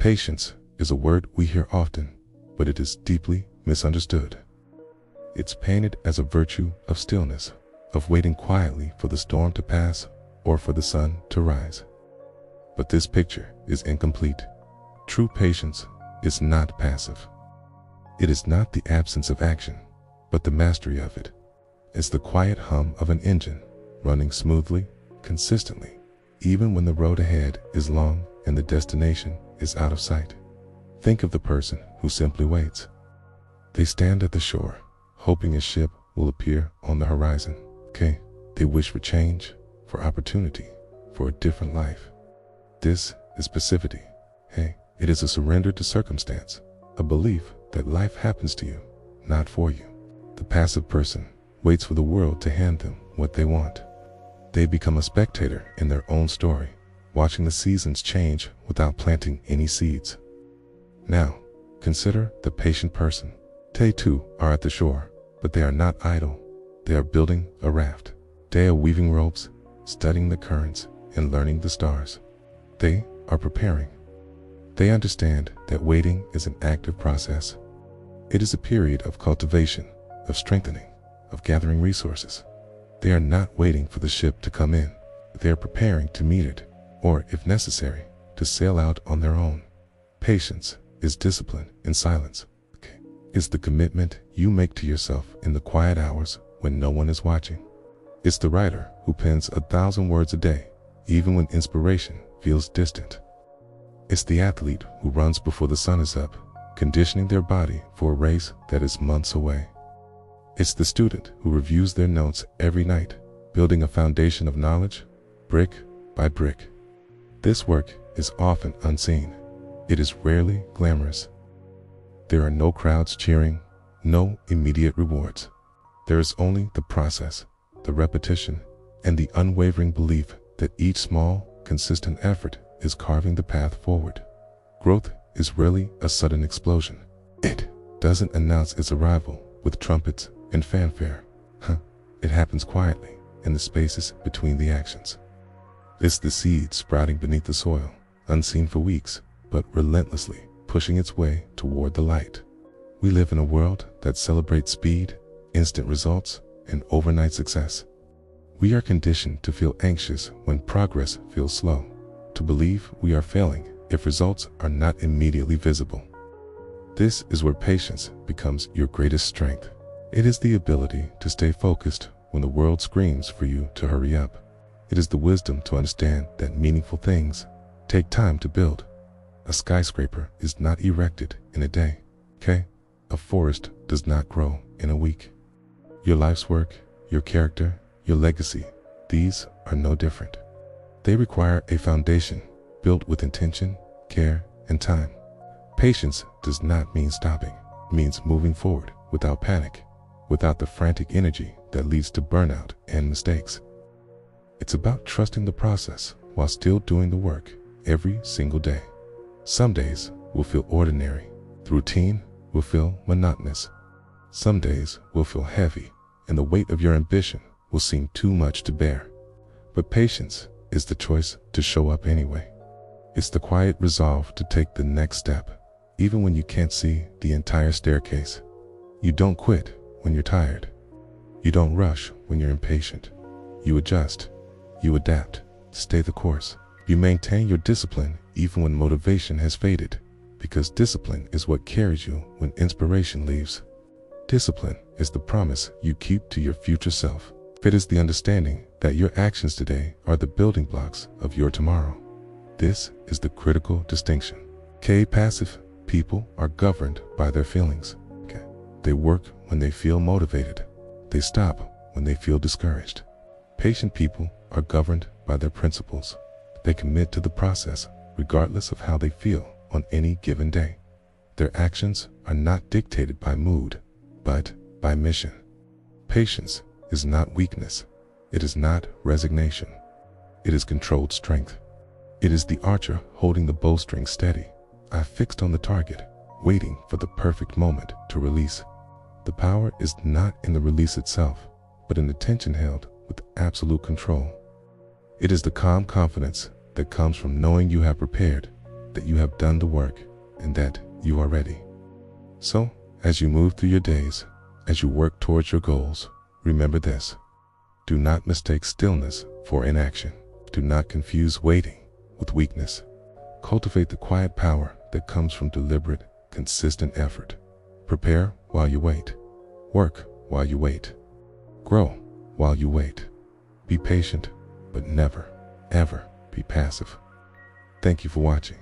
Patience is a word we hear often, but it is deeply misunderstood. It's painted as a virtue of stillness, of waiting quietly for the storm to pass or for the sun to rise. But this picture is incomplete. True patience is not passive. It is not the absence of action, but the mastery of it. It's the quiet hum of an engine running smoothly, consistently, even when the road ahead is long and the destination is out of sight. Think of the person who simply waits. They stand at the shore, hoping a ship will appear on the horizon. Okay, they wish for change, for opportunity, for a different life. This is passivity. Hey, it is a surrender to circumstance, a belief that life happens to you, not for you. The passive person waits for the world to hand them what they want. They become a spectator in their own story, watching the seasons change without planting any seeds. Now, consider the patient person. They too are at the shore, but they are not idle. They are building a raft. They are weaving ropes, studying the currents, and learning the stars. They are preparing. They understand that waiting is an active process. It is a period of cultivation, of strengthening, of gathering resources. They are not waiting for the ship to come in. They are preparing to meet it, or if necessary, to sail out on their own. Patience is discipline in silence. It's the commitment you make to yourself in the quiet hours when no one is watching. It's the writer who pens 1,000 words a day, even when inspiration feels distant. It's the athlete who runs before the sun is up, conditioning their body for a race that is months away. It's the student who reviews their notes every night, building a foundation of knowledge, brick by brick. This work is often unseen. It is rarely glamorous. There are no crowds cheering, no immediate rewards. There is only the process, the repetition, and the unwavering belief that each small, consistent effort is carving the path forward. Growth is rarely a sudden explosion. It doesn't announce its arrival with trumpets and fanfare. It happens quietly in the spaces between the actions. It's the seed sprouting beneath the soil, unseen for weeks, but relentlessly pushing its way toward the light. We live in a world that celebrates speed, instant results, and overnight success. We are conditioned to feel anxious when progress feels slow, to believe we are failing if results are not immediately visible. This is where patience becomes your greatest strength. It is the ability to stay focused when the world screams for you to hurry up. It is the wisdom to understand that meaningful things take time to build. A skyscraper is not erected in a day, okay? A forest does not grow in a week. Your life's work, your character, your legacy, these are no different. They require a foundation built with intention, care, and time. Patience does not mean stopping. It means moving forward without panic, without the frantic energy that leads to burnout and mistakes. It's about trusting the process while still doing the work every single day. Some days will feel ordinary. The routine will feel monotonous. Some days will feel heavy, and the weight of your ambition will seem too much to bear. But patience is the choice to show up anyway. It's the quiet resolve to take the next step, even when you can't see the entire staircase. You don't quit when you're tired. You don't rush when you're impatient. You adjust. You adapt. Stay the course. You maintain your discipline even when motivation has faded, because discipline is what carries you when inspiration leaves. Discipline is the promise you keep to your future self. It is the understanding that your actions today are the building blocks of your tomorrow. This is the critical distinction. Passive people are governed by their feelings. They work when they feel motivated. They stop when they feel discouraged. Patient people are governed by their principles. They commit to the process regardless of how they feel on any given day. Their actions are not dictated by mood, but by mission. Patience is not weakness. It is not resignation. It is controlled strength. It is the archer holding the bowstring steady, eye fixed on the target, waiting for the perfect moment to release. The power is not in the release itself, but in the tension held with absolute control. It is the calm confidence that comes from knowing you have prepared, that you have done the work and that you are ready. So, as you move through your days, as you work towards your goals, remember this. Do not mistake stillness for inaction. Do not confuse waiting with weakness. Cultivate the quiet power that comes from deliberate, consistent effort. Prepare while you wait. Work while you wait. Grow while you wait. Be patient, but never, ever be passive. Thank you for watching.